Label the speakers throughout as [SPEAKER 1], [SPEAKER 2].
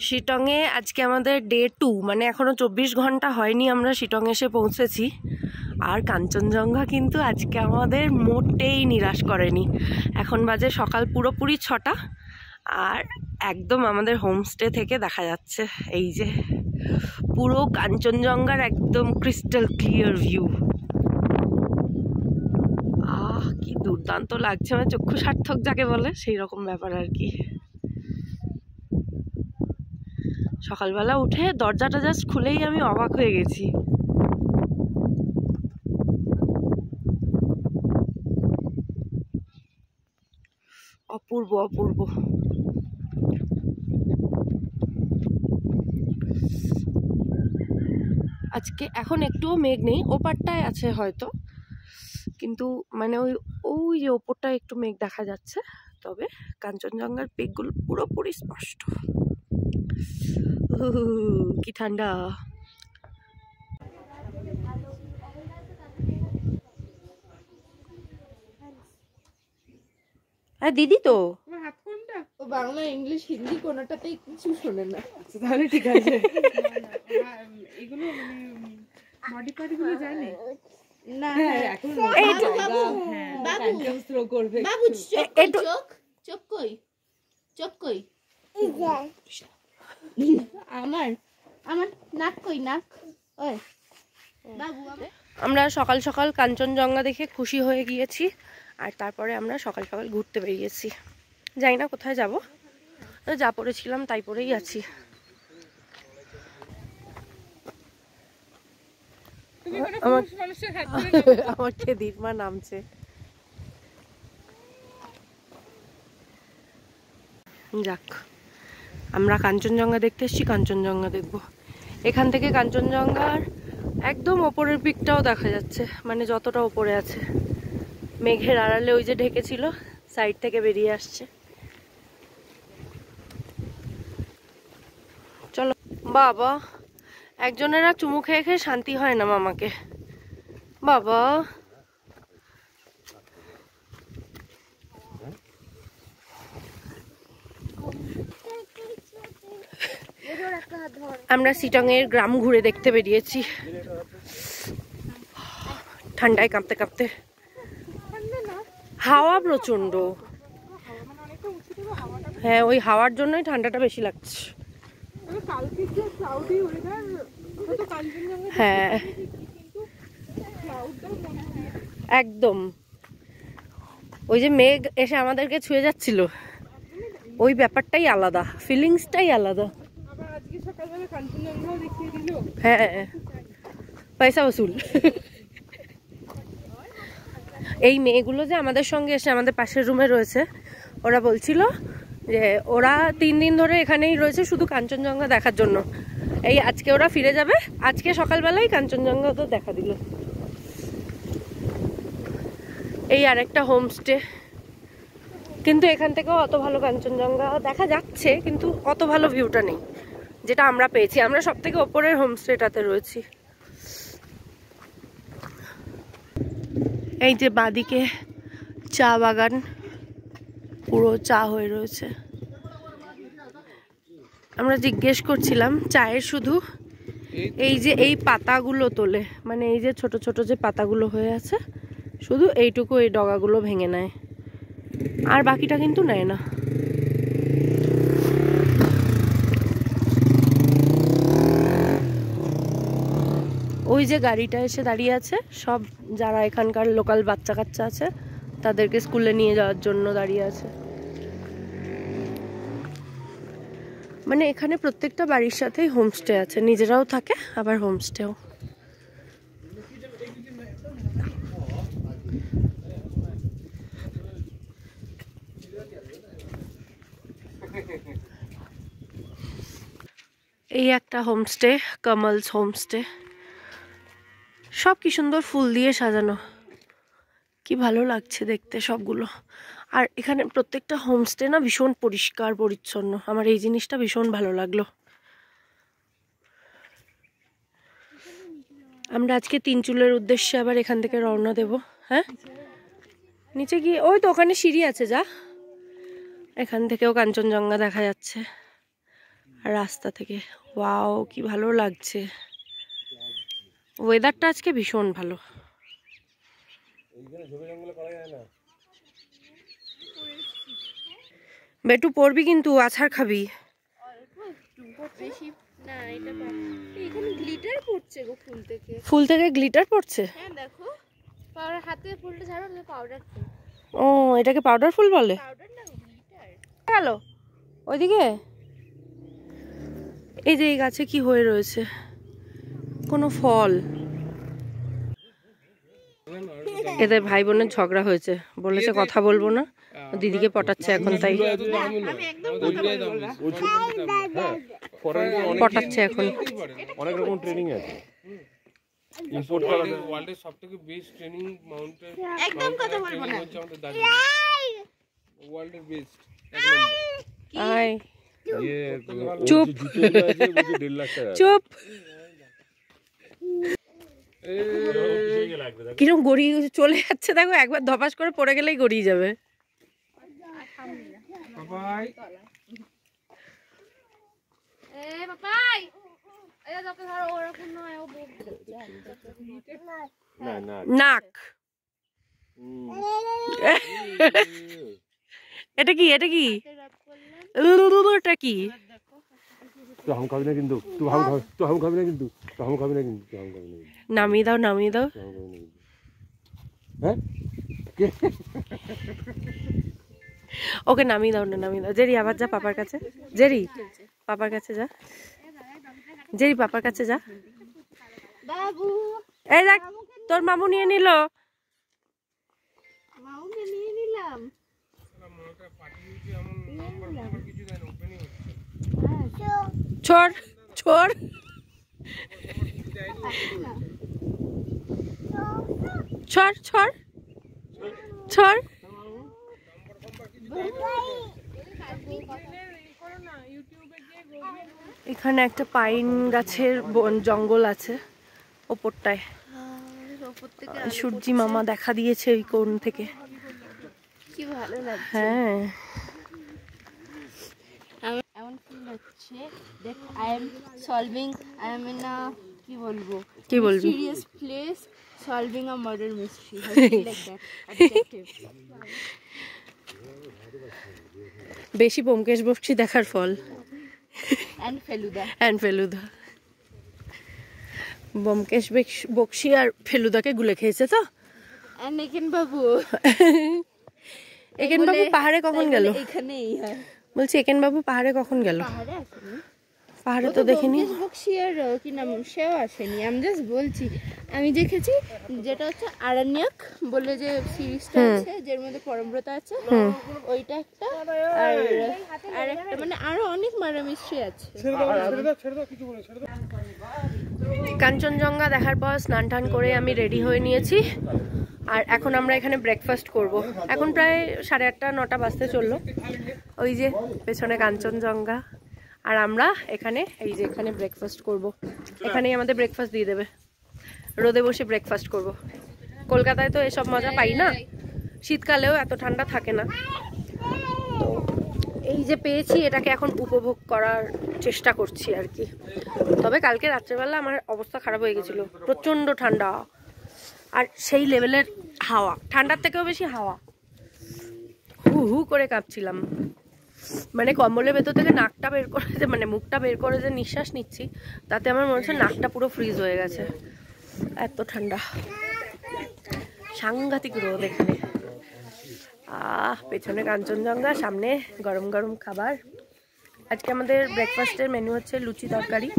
[SPEAKER 1] শিটংয়ে আজকে আমাদের ডে 2, মানে এখনো 24 ঘন্টা হয়নি আমরা শিটং এসে পৌঁছেছি। আর কাঞ্চনজঙ্ঘা কিন্তু আজকে আমাদের মোটেই নিরাশ করেনি। এখন বাজে সকাল পুরোপুরি 6টা, আর একদম আমাদের হোমস্টে থেকে দেখা যাচ্ছে এই যে পুরো কাঞ্চনজঙ্ঘার একদম ক্রিস্টাল ক্লিয়ার ভিউ। কি দুর্দান্ত লাগছে, মানে চক্ষু সার্থক যাকে বলে সেই রকম ব্যাপার আর কি। সকালবেলা উঠে দরজাটা জাস্ট খুলেই আমি অবাক হয়ে গেছি। অপূর্ব অপূর্ব। আজকে এখন একটুও মেঘ নেই, ওপারটায় আছে হয়তো, কিন্তু মানে ওই ওই যে ওপরটা একটু মেঘ দেখা যাচ্ছে, তবে কাঞ্চনজঙ্ঘার পিকগুলো পুরোপুরি স্পষ্ট। কি ঠান্ডা। হ্যাঁ দিদি তো
[SPEAKER 2] ও বাংলা ইংলিশ হিন্দি কোনোটাতেই কিছু শোনে না।
[SPEAKER 1] আচ্ছা তাহলে ঠিক আছে।
[SPEAKER 2] এগুলো মানে বডি পার্ট গুলো জানে না।
[SPEAKER 1] এখন
[SPEAKER 2] থ্রো করবে। বাবু চোখ চোখ কই চোখ কই আমার আমার নাক কই নাক ওই বাবু।
[SPEAKER 1] আমরা সকাল সকাল কাঞ্চনজঙ্ঘা দেখে খুশি হয়ে গিয়েছি, আর তারপরে আমরা সকাল সকাল ঘুরতে বেরিয়েছি। জানি না কোথায় যাব, যা পড়েছিলাম তাই পরেই আছি। আমার খেদির মা নামছে। যাক, আমরা কাঞ্চনজঙ্ঘা দেখতে এসেছি, কাঞ্চনজঙ্ঘা দেখবো। এখান থেকে কাঞ্চনজঙ্ঘার একদম ওপরের পিকটাও দেখা যাচ্ছে, মানে যতটা ওপরে আছে। মেঘের আড়ালে ওই যে ঢেকেছিল, সাইড থেকে বেরিয়ে আসছে। চলো বাবা, একজনেরা চুমু খেয়ে খেয়ে শান্তি হয় না মামাকে। বাবা আমরা শিটং এর গ্রাম ঘুরে দেখতে বেরিয়েছি, ঠান্ডায় কাঁপতে কাঁপতে। হাওয়া প্রচন্ড, হ্যাঁ ওই হাওয়ার জন্যই ঠান্ডাটা বেশি লাগছে। হ্যাঁ একদম, ওই যে মেঘ এসে আমাদেরকে ছুঁয়ে যাচ্ছিল, ওই ব্যাপারটাই আলাদা, ফিলিংসটাই আলাদা। হ্যাঁ পয়সা বসুল। এই মেয়েগুলো যে আমাদের সঙ্গে এসে আমাদের পাশের রুমে রয়েছে, ওরা বলছিল যে ওরা 3 দিন ধরে এখানেই রয়েছে শুধু কাঞ্চনজঙ্ঘা দেখার জন্য। এই আজকে ওরা ফিরে যাবে, আজকে সকালবেলায় কাঞ্চনজঙ্ঘা তো দেখা দিল। এই আরেকটা হোমস্টে, কিন্তু এখান থেকেও অত ভালো কাঞ্চনজঙ্ঘা দেখা যাচ্ছে, কিন্তু অত ভালো ভিউটা নেই যেটা আমরা পেয়েছি। আমরা সব থেকে ওপরের হোমস্টেটাতে রয়েছি। এই যে বাদিকে চা বাগান, পুরো চা হয়ে রয়েছে। আমরা জিজ্ঞেস করছিলাম চায়ের শুধু এই যে এই পাতাগুলো তোলে, মানে এই যে ছোট ছোট যে পাতাগুলো হয়ে আছে, শুধু এইটুকু এই ডগাগুলো ভেঙে নেয়, আর বাকিটা কিন্তু নেয় না। ওই যে গাড়িটা এসে দাঁড়িয়ে আছে, সব যারা এখানকার লোকাল বাচ্চা কাচ্চা আছে তাদেরকে স্কুলে নিয়ে যাওয়ার জন্য দাঁড়িয়ে আছে। মানে এখানে প্রত্যেকটা বাড়ির সাথেই হোমস্টে আছে, নিজেরাও থাকে আবার হোমস্টেও। এই একটা হোমস্টে, কমলস হোমস্টে। সব কি সুন্দর ফুল দিয়ে সাজানো, কি ভালো লাগছে দেখতে সবগুলো। আর এখানে প্রত্যেকটা হোমস্টে না ভীষণ পরিষ্কার পরিচ্ছন্ন, আমার এই জিনিসটা ভীষণ ভালো লাগলো। আমরা আজকে 3 চুলের উদ্দেশ্যে আবার এখান থেকে রওনা দেব। হ্যাঁ নিচে গিয়ে ওই তো ওখানে সিঁড়ি আছে, যা এখান থেকেও কাঞ্চনজঙ্ঘা দেখা যাচ্ছে। আর রাস্তা থেকে ওয়াও কি ভালো লাগছে, ওয়েদারটা আজকে ভীষণ ভালো। বেটু পড়বি কিন্তু, আছাড় খাবি। ফুল থেকে গ্লিটার পড়ছে। ও এটাকে পাউডার ফুল বলে। গেল ওইদিকে, এই যে এই গাছে কি হয়ে রয়েছে, কোনো ফল। এদের ভাই বোনের ঝগড়া হয়েছে, বলেছে কথা বলবো না, দিদিকে পটাচ্ছে এখন, তাই পটাচ্ছে এখন।
[SPEAKER 3] অনেক রকম ট্রেনিং আছে, ইম্পোর্ট করা ওয়ার্ল্ডের সবথেকে বেস্ট ট্রেনিং মাউন্টেন, একদম কথা বলবো না, হচ্ছে আমাদের দার্জিলিং, ওয়ার্ল্ডের বেস্ট একদম।
[SPEAKER 1] আই চুপ চুপ, কিরকম গড়িয়ে চলে যাচ্ছে দেখো, একবার ধপাস করে পড়ে গেলেই গড়িয়ে যাবে। নাক, এটা কি, এটা কি, এটা কি? নামিয়ে দাও, নামিয়ে দাও। ওকে নামিয়ে দাও না, নামিয়ে দাও। জেরি আবার যা পাপার কাছে, জেরি পাপার কাছে যা, জেরি পাপার কাছে যা।
[SPEAKER 2] বাবু
[SPEAKER 1] এই দেখ তোর মামু নিয়ে নিল,
[SPEAKER 2] মামুকে নিয়ে নিলাম।
[SPEAKER 1] छोड़ छोड़ छोड़ छोड़ छोड़। এখানে একটা পাইন গাছের জঙ্গল আছে ওপরটায়, সূর্যি মামা দেখা দিয়েছে ওই কোণ থেকে,
[SPEAKER 2] কি ভালো লাগছে।
[SPEAKER 1] হ্যাঁ
[SPEAKER 2] এমন ফিল হচ্ছে that I am solving, I am in a কি বলবো,
[SPEAKER 1] কি বলবি,
[SPEAKER 2] mysterious place solving a murder mystery. I feel like that adjective.
[SPEAKER 1] বেশি ব্যোমকেশ বক্সী দেখার ফল।
[SPEAKER 2] and ফেলুদা,
[SPEAKER 1] and ফেলুদা, ব্যোমকেশ বক্সী আর ফেলুদাকে গুলে খেয়েছে তো।
[SPEAKER 2] and একেন বাবু,
[SPEAKER 1] একেন বাবু পাহাড়ে কখন গেল?
[SPEAKER 2] এখানেই হয়
[SPEAKER 1] বলছি, একেন বাবু পাহাড়ে কখন গেল?
[SPEAKER 2] পাহাড়ে আসেনি,
[SPEAKER 1] পাহাড়ে তো দেখিনি।
[SPEAKER 2] বক্সিয়ার কি নাম, সেও আসেনি। আমি জাস্ট বলছি, আমি দেখেছি যেটা হচ্ছে আরণ্যক বলে যে সিরিজটা আছে, যার মধ্যে পরমব্রত আছে, ওইটা একটা, আর একটা মানে আরো অনেক মার্ডার মিস্ট্রি আছে।
[SPEAKER 1] কাঞ্চনজঙ্ঘা দেখার পর স্নান টান করে আমি রেডি হয়ে নিয়েছি, আর এখন আমরা এখানে ব্রেকফাস্ট করব। এখন প্রায় 8:30 9টা বাজতে চললো। ওই যে পেছনে কাঞ্চনজঙ্ঘা, আর আমরা এখানে এই যে এখানে ব্রেকফাস্ট করব। এখানেই আমাদের ব্রেকফাস্ট দিয়ে দেবে, রোদে বসে ব্রেকফাস্ট করব। কলকাতায় তো এসব মজা পাই না, শীতকালেও এত ঠান্ডা থাকে না, তো এই যে পেয়েছি এটাকে এখন উপভোগ করার চেষ্টা করছি আর কি। তবে কালকে রাত্রেবেলা আমার অবস্থা খারাপ হয়ে গেছিল, প্রচণ্ড ঠান্ডা, আর সেই লেভেলের হাওয়া, ঠান্ডার থেকেও বেশি হাওয়া, হু হু করে কাঁপছিলাম। মানে কম্বলের ভেতর থেকে নাকটা বের করে যে, মানে মুখটা বের করে যে নিঃশ্বাস নিচ্ছি, তাতে আমার মনে হচ্ছে নাকটা পুরো ফ্রিজ হয়ে গেছে, এত ঠান্ডা। সাংঘাতিক রোদ এখানে। পেছনে কাঞ্চনজঙ্ঘা, সামনে গরম গরম খাবার। আজকে আমাদের ব্রেকফাস্টের মেনু হচ্ছে লুচি তরকারি।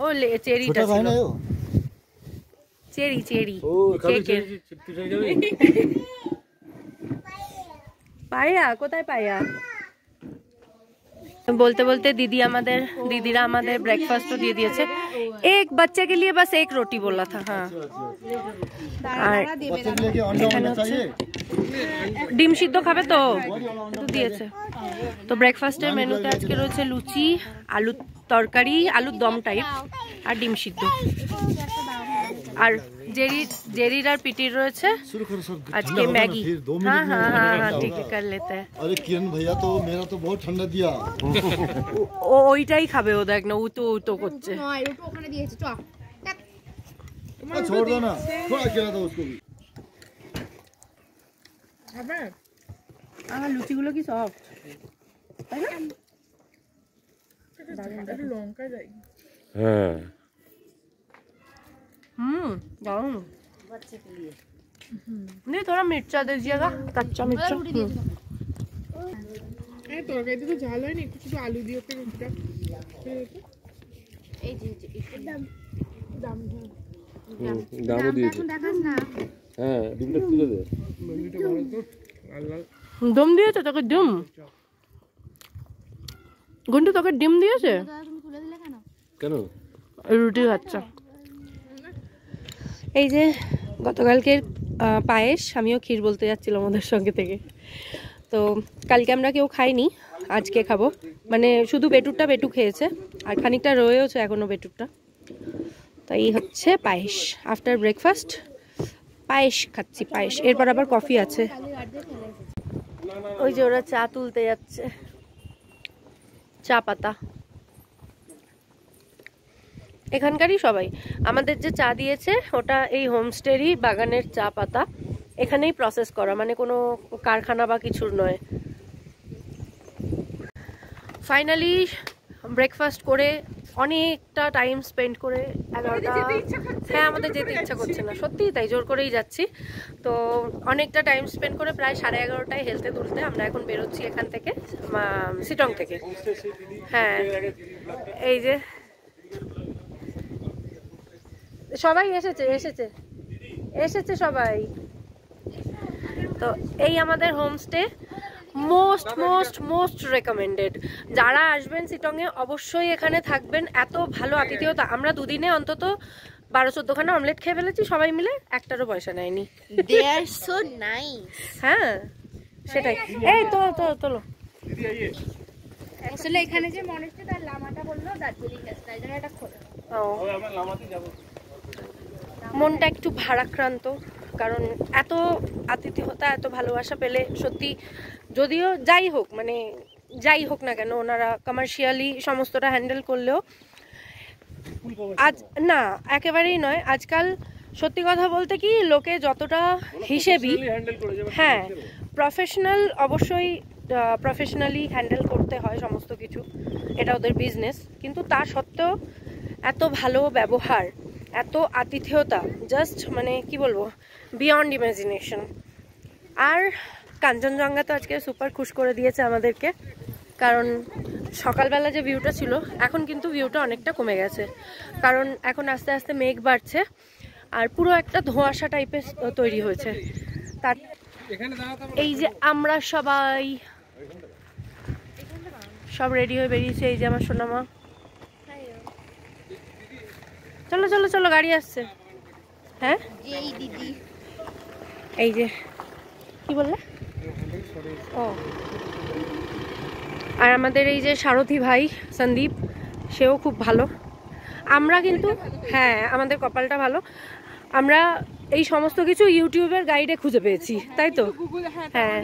[SPEAKER 1] ও চেরিটা ছিল, চেরি চেরি কেকের। পায়া কোথায়, পায়া बोलते बोलते दीदीरा हमारे ब्रेकफास्ट तो दिए दिए। एक बच्चे के लिए बस एक रोटी बोला था। हाँ, ডিম সিদ্ধ খাবে তো দিয়েছে। তো ব্রেকফাস্টের মেনুতে আজকে রয়েছে লুচি, আলুর তরকারি, আলুর দম টাইপ, আর ডিম সিদ্ধ। আর जेरी और पिटीर রয়েছে আজকে ম্যাগি। हाँ हाँ हाँ हाँ ठीक है कर लेते हैं।
[SPEAKER 4] अरे किरण भैया तो मेरा तो बहुत ठंडा दिया।
[SPEAKER 1] ও ওইটাই খাবে, ও দেখ না উতো করছে।
[SPEAKER 2] নয় ওটা ওখানে দিয়েছে চ
[SPEAKER 4] छोड़ दो ना, थोड़ा गिरा दो उसको भी।
[SPEAKER 1] আমার লুচিগুলো কি সফট তাই না?
[SPEAKER 2] লঙ্কা দেয়।
[SPEAKER 3] হ্যাঁ
[SPEAKER 1] दारुण। नहीं थोड़ा मिर्चा दे दीजिएगा, कच्चा मिर्चा।
[SPEAKER 2] তরকারিতে তো ঝাল হয়নি, একটু শুধু আলু দিয়ে ওকে রুটিটা এই যে
[SPEAKER 3] দামও দিয়েছে।
[SPEAKER 2] দেখাস না
[SPEAKER 3] হ্যাঁ ডিমটা তুলে দে।
[SPEAKER 1] ডিম দিয়েছে তোকে? ডিম গুন্ডু তোকে ডিম দিয়েছে?
[SPEAKER 2] তুমি তুলে দিলে কেন?
[SPEAKER 3] কেন?
[SPEAKER 1] রুটি খাচ্ছা। এই যে গতকালকের পায়েস, আমিও ক্ষীর বলতে যাচ্ছিলাম ওদের সঙ্গে থেকে। তো কালকে আমরা কেউ খাইনি, আজকে খাবো। মানে শুধু বেটুরটা বেটু খেয়েছে, আর খানিকটা রয়েওছে এখনো বেটুরটা। তো এই হচ্ছে পায়েস, আফটার ব্রেকফাস্ট পায়েস খাচ্ছি, পায়েস। এরপর আবার কফি আছে। ওই যে ওরা চা তুলতে যাচ্ছে, চা পাতা এখানকারই সবাই। আমাদের যে চা দিয়েছে ওটা এই হোমস্টেরই বাগানের চা পাতা, এখানেই প্রসেস করা, মানে কোনো কারখানা বা কিছুর নয়। ফাইনালি ব্রেকফাস্ট করে অনেকটা টাইম স্পেন্ড করে 11টা, হ্যাঁ আমাদের যেতে ইচ্ছা করছে না, সত্যিই তাই, জোর করেই যাচ্ছি। তো অনেকটা টাইম স্পেন্ড করে প্রায় 11:30টায় হেলতে তুলতে আমরা এখন বেরোচ্ছি এখান থেকে, শিটং থেকে। হ্যাঁ এই যে সবাই এসেছে সবাই। তো এই আমাদের হোমস্টে মোস্ট রেকমেন্ডেড। যারা আসবেন শিটংয়ে অবশ্যই এখানে থাকবেন, এত ভালো আতিথেয়তা। আমরা দুদিনে অন্তত 12-14খানা অমলেট খেয়ে ফেলেছি সবাই মিলে, একটারও পয়সা নেয়নি।
[SPEAKER 2] দে আর সো নাইস।
[SPEAKER 1] হ্যাঁ সেটাই। এই তোলো
[SPEAKER 2] আসলে এখানে যে মনেস্ট্রি তার লামাটা বললো দার্জিলিং গেছে, তাই জন্য এটা খোলা।
[SPEAKER 1] মনটা একটু ভারাক্রান্ত, কারণ এত আতিথেয়তা, এত ভালোবাসা পেলে সত্যি, যদিও যাই হোক না কেন ওনারা কমার্শিয়ালি সমস্তটা হ্যান্ডেল করলেও আজ না, একেবারেই নয়। আজকাল সত্যি কথা বলতে কি, লোকে যতটা হিসেবি, হ্যাঁ প্রফেশনাল, অবশ্যই প্রফেশনালি হ্যান্ডেল করতে হয় সমস্ত কিছু, এটা ওদের বিজনেস, কিন্তু তা সত্ত্বেও এত ভালো ব্যবহার, এত আতিথেয়তা, জাস্ট মানে কি বলবো, বিয়ন্ড ইমাজিনেশন। আর কাঞ্চনজঙ্ঘা তো আজকে সুপার খুশ করে দিয়েছে আমাদেরকে, কারণ সকালবেলা যে ভিউটা ছিল, এখন কিন্তু ভিউটা অনেকটা কমে গেছে, কারণ এখন আস্তে আস্তে মেঘ বাড়ছে আর পুরো একটা ধোঁয়াশা টাইপের তৈরি হয়েছে। তার এই যে আমরা সবাই সব রেডি হয়ে বেরিয়েছে। এই যে আমার সোনামা, চলো চলো চলো, গাড়ি আসছে। হ্যাঁ
[SPEAKER 2] দিদি,
[SPEAKER 1] এই যে কি বললে? ও, আর আমাদের এই যে সারথি ভাই সন্দীপ, সেও খুব ভালো। আমরা কিন্তু, হ্যাঁ আমাদের কপালটা ভালো, আমরা এই সমস্ত কিছু ইউটিউবের গাইডে খুঁজে পেয়েছি, তাই তো? হ্যাঁ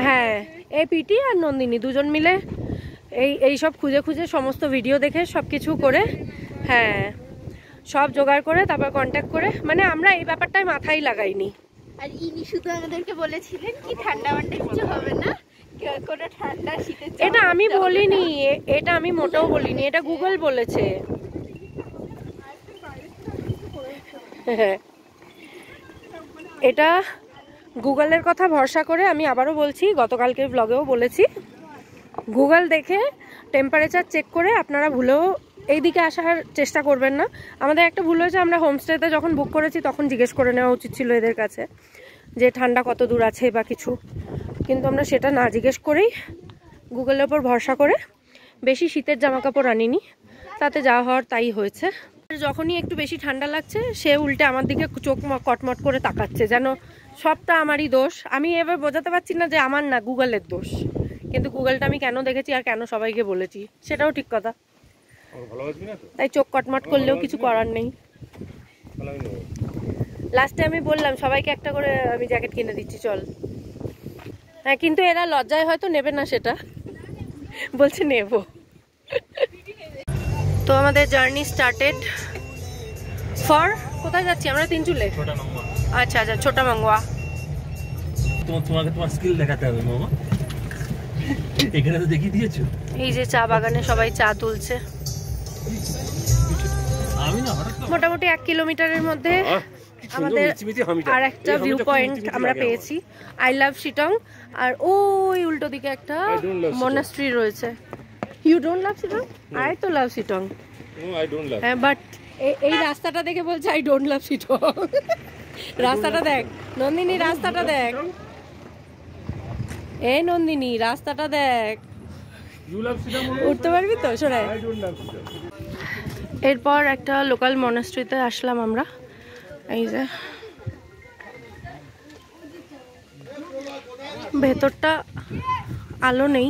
[SPEAKER 1] হ্যাঁ, এই পিটি আর নন্দিনী দুজন মিলে এই সব খুঁজে খুঁজে সমস্ত ভিডিও দেখে সব কিছু করে, হ্যাঁ সব জোগাড় করে তারপর কন্ট্যাক্ট করে, মানে আমরা এই ব্যাপারটায় মাথায় লাগাইনি।
[SPEAKER 2] আর ইনি শুধু আমাদেরকে বলেছিলেন কি ঠান্ডা মান্ডা কিছু হবে না, কোনো ঠান্ডা শীতের,
[SPEAKER 1] এটা আমি বলিনি, এটা আমি মোটেও বলিনি, এটা গুগল বলেছে। এটা গুগলের কথা ভরসা করে, আমি আবারও বলছি, গতকালকের ব্লগেও বলেছি, গুগল দেখে টেম্পারেচার চেক করে আপনারা ভুলেও এই দিকে আসার চেষ্টা করবেন না। আমাদের একটা ভুল হয়েছে, আমরা হোমস্টেতে যখন বুক করেছি তখন জিজ্ঞেস করে নেওয়া উচিত ছিল এদের কাছে যে ঠান্ডা কত দূর আছে বা কিছু, কিন্তু আমরা সেটা না জিজ্ঞেস করেই গুগলের ওপর ভরসা করে বেশি শীতের জামা কাপড় আনিনি, তাতে যা হওয়ার তাই হয়েছে। যখনই একটু বেশি ঠান্ডা লাগছে সে উল্টে আমার দিকে চোখ কটমট করে তাকাচ্ছে, যেন সবটা আমারই দোষ। আমি এবার বোঝাতে পারছি না যে আমার না, গুগলের দোষ, কিন্তু গুগলটা আমি কেন দেখেছি আর কেন সবাইকে বলেছি সেটাও ঠিক কথা, তাই চোখ কটমট করলেও কিছু করার নেই। লাস্টে আমি বললাম সবাইকে একটা করে আমি জ্যাকেট কিনে দিচ্ছি চল। হ্যাঁ কিন্তু এরা লজ্জায় হয়তো নেবে না, সেটা বলছে নেব। তো আমাদের জার্নি স্টার্টেড ফর কোথায় যাচ্ছি আমরা? তিনচুলে। আচ্ছা আচ্ছা, ছোটা মাঙ্গুয়া।
[SPEAKER 5] তোমাকে তোমার স্কিল দেখাতে হবে মামা, এখানে তো দেখিয়ে দিয়েছো।
[SPEAKER 1] এই যে চা বাগানে সবাই চা তুলছে। মোটামুটি 1 কিলোমিটারের মধ্যে আমাদের আর একটা ভিউ পয়েন্ট আমরা পেয়েছি, আই লাভ শিটং। আর ওই উল্টো দিকে একটা মনাস্ট্রি রয়েছে। You don't love Sittong? I তো লাভ শিটং। হ্যাঁ বাট এই রাস্তাটা দেখে বলছে আই ডোন্ট লাভ শিটং। রাস্তাটা দেখ নন্দিনী, রাস্তাটা দেখ। এই নন্দিনী রাস্তাটা দেখ, উঠতে পারবি তো সরে। এরপর একটা লোকাল মনাস্ট্রিতে আসলাম আমরা। এই যে ভেতরটা আলো নেই।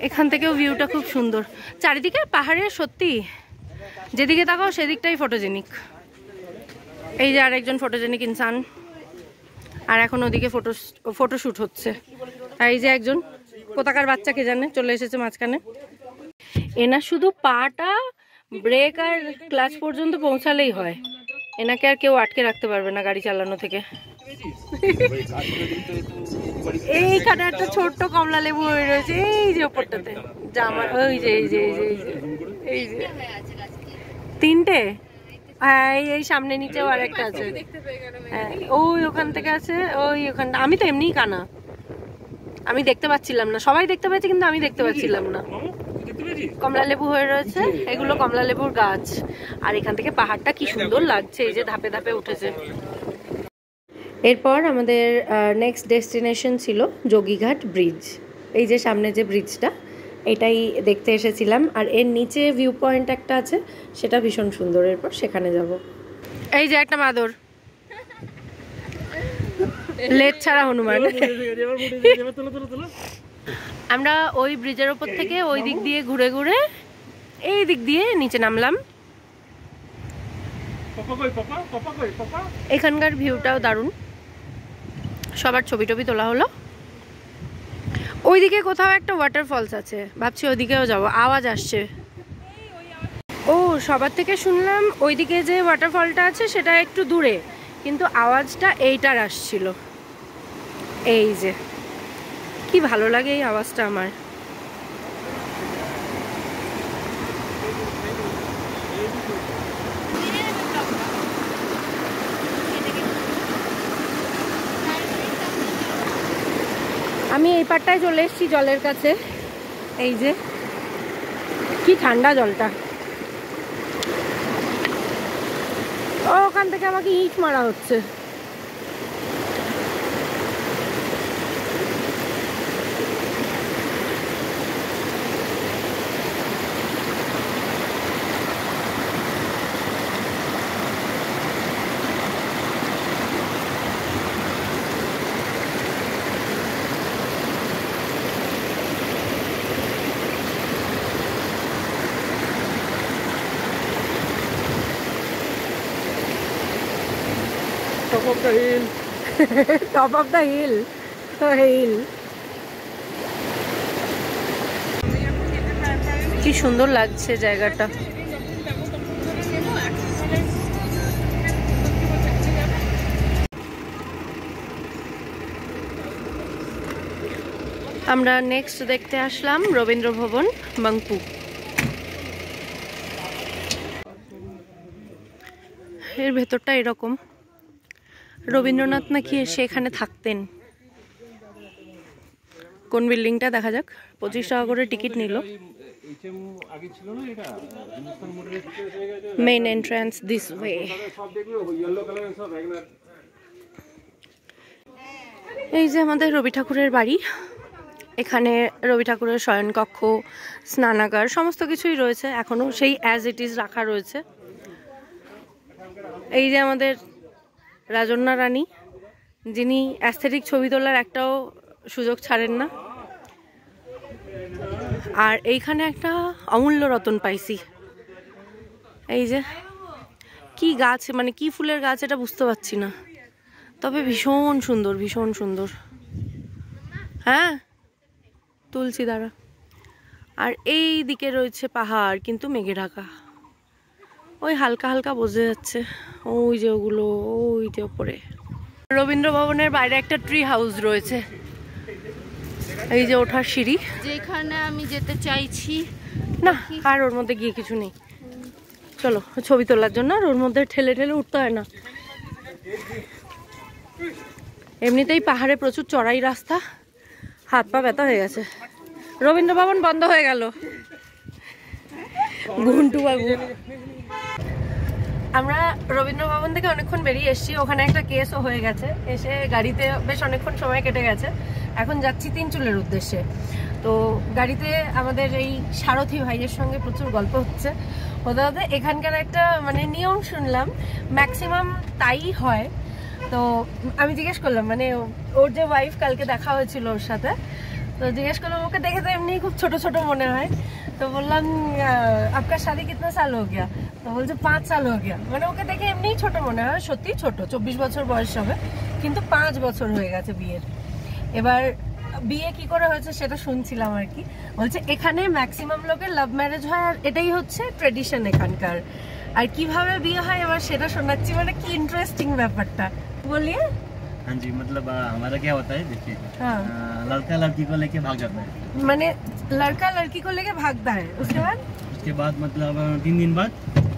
[SPEAKER 1] এখান থেকেও ভিউটা খুব সুন্দর, চারিদিকে পাহাড়ের, সত্যি যেদিকে তাকাও সেদিকটাই ফটোজেনিক। এই যে আরেকজন ফটোজেনিক ইনসান, আর এখন ওদিকে ফটোশুট হচ্ছে। আর এই যে একজন কোথাকার বাচ্চা কে জানে চলে এসেছে মাঝখানে। এনা শুধু পাটা ব্রেক আর ক্লাচ পর্যন্ত পৌঁছালেই হয়, এনাকে আর কেউ আটকে রাখতে পারবে না গাড়ি চালানো থেকে। এইখানে একটা ছোট্ট কমলা লেবু হয়ে রয়েছে, এই যে ওপরটাতে জামা, ওই যে এই যে এই যে এই যে 3টে। হ্যাঁ এই সামনে নিচেও আর একটা আছে। হ্যাঁ ওই ওখান থেকে আছে, ওই ওখানটা। আমি তো এমনিই কানা, আমি দেখতে পাচ্ছিলাম না, সবাই দেখতে পাচ্ছে কিন্তু আমি দেখতে পাচ্ছিলাম না। কমলা লেবু হয়ে রয়েছে, এগুলো কমলা লেবুর গাছ। আর এখান থেকে পাহাড়টা কি সুন্দর লাগছে, এই যে ধাপে ধাপে উঠেছে। এরপর আমাদের নেক্সট ডেস্টিনেশন ছিল যোগীঘাট ব্রিজ। এই যে সামনে যে ব্রিজটা, এটাই দেখতে এসেছিলাম। আর এর নিচে ভিউ পয়েন্ট একটা আছে, সেটা ভীষণ সুন্দর, এরপর সেখানে যাব। এই যে একটা মাদর, লেজ ছাড়া হনুমান। আমরা ওই ব্রিজের ওপর থেকে ওই দিক দিয়ে ঘুরে ঘুরে এই দিক দিয়ে নিচে নামলাম। এখানকার ভিউটাও দারুণ, সবার ছবি টবি তোলা হলো। ওইদিকে কোথাও একটা ওয়াটারফলস আছে, ভাবছি ওইদিকেও যাবো। আওয়াজ আসছে, ও সবার থেকে শুনলাম ওইদিকে যে ওয়াটারফলটা আছে সেটা একটু দূরে, কিন্তু আওয়াজটা এইটার আসছিল। এই যে কি ভালো লাগে এই আওয়াজটা আমার। আমি এই পাটটায় চলে এসেছি জলের কাছে। এই যে কি ঠান্ডা জলটা। ও ওখান থেকে আমাকে ইট মারা হচ্ছে।
[SPEAKER 3] Top of the hill.
[SPEAKER 1] Top of the hill. Hill. কি সুন্দর লাগছে জায়গাটা। আমরা নেক্সট দেখতে আসলাম রবীন্দ্র ভবন মাংপু। এর ভেতরটা এরকম, রবীন্দ্রনাথ নাকি এসে এখানে থাকতেন। কোন বিল্ডিংটা দেখা যাক। 25 টাকা করে টিকিট নিল। Main entrance this way. এই যে আমাদের রবি ঠাকুরের বাড়ি, এখানে রবি ঠাকুরের শয়নকক্ষ, স্নানাগার সমস্ত কিছুই রয়েছে, এখনো সেই অ্যাজ ইট ইজ রাখা রয়েছে। এই যে আমাদের রাজন্যা রানী, যিনি অ্যাস্থেটিক ছবি তোলার একটাও সুযোগ ছাড়েন না। আর এইখানে একটা অমূল্য রতন পাইছি। এই যে কি গাছ, মানে কি ফুলের গাছ এটা বুঝতে পারছি না, তবে ভীষণ সুন্দর, ভীষণ সুন্দর। হ্যাঁ তুলসী দ্বারা। আর এই দিকে রয়েছে পাহাড়, কিন্তু মেঘে ঢাকা, ওই হালকা হালকা বোঝা যাচ্ছে ওই যে ওগুলো, ওই যে ওপরে। রবীন্দ্র ভবনের বাইরে একটা ট্রি হাউস রয়েছে, এই যে ওঠার সিঁড়ি,
[SPEAKER 2] যেখানে আমি যেতে চাইছি
[SPEAKER 1] না আর ওর মধ্যে গিয়ে কিছু নেই। চলো ছবি তোলার জন্য আর ওর মধ্যে ঠেলে ঠেলে উঠতে হয় না। এমনিতেই পাহাড়ে প্রচুর চড়াই রাস্তা, হাত পা ব্যথা হয়ে গেছে। রবীন্দ্র ভবন বন্ধ হয়ে গেল। ঘুন্টু বাবু, আমরা রবীন্দ্র ভবন থেকে অনেকক্ষণ বেরিয়ে এসেছি, ওখানে একটা কেসও হয়ে গেছে, এসে গাড়িতে বেশ অনেকক্ষণ সময় কেটে গেছে। এখন যাচ্ছি তিনচুলের উদ্দেশ্যে। তো গাড়িতে আমাদের এই সারথি ভাইয়ের সঙ্গে প্রচুর গল্প হচ্ছে, হতে হতে এখানকার একটা মানে নিয়ম শুনলাম, ম্যাক্সিমাম তাই হয়। তো আমি জিজ্ঞেস করলাম, মানে ওর যে ওয়াইফ কালকে দেখা হয়েছিল ওর সাথে, তো জিজ্ঞেস করলাম ওকে দেখে তো এমনি খুব ছোট ছোট মনে হয়। তো বললাম আপনার শাদি কিতনা সাল হো গিয়া? তো বলছে 5 সাল হো গিয়া। মানে ওকে দেখে এমনিই ছোট মনে হয়, সত্যি ছোট, 24 বছর বয়স হবে, কিন্তু 5 বছর হয়ে গেছে বিয়ের। এবার বিয়ে কি করে হয়েছে সেটা শুনছিলাম আর কি। বলছে এখানে ম্যাক্সিমাম লোকের লাভ ম্যারেজ হয়, আর এটাই হচ্ছে ট্রেডিশন এখানকার। আর কিভাবে বিয়ে হয় এবার সেটা শোনাচ্ছি, মানে কি ইন্টারেস্টিং ব্যাপারটা, বলিए।
[SPEAKER 5] हाँ जी, मतलब हमारा क्या होता है देखिए,
[SPEAKER 1] हाँ।
[SPEAKER 5] लड़का लड़की को लेके भाग जाता है,
[SPEAKER 1] मैंने लड़का लड़की को लेके भागता है, उसके बाद
[SPEAKER 5] मतलब 3 दिन बाद,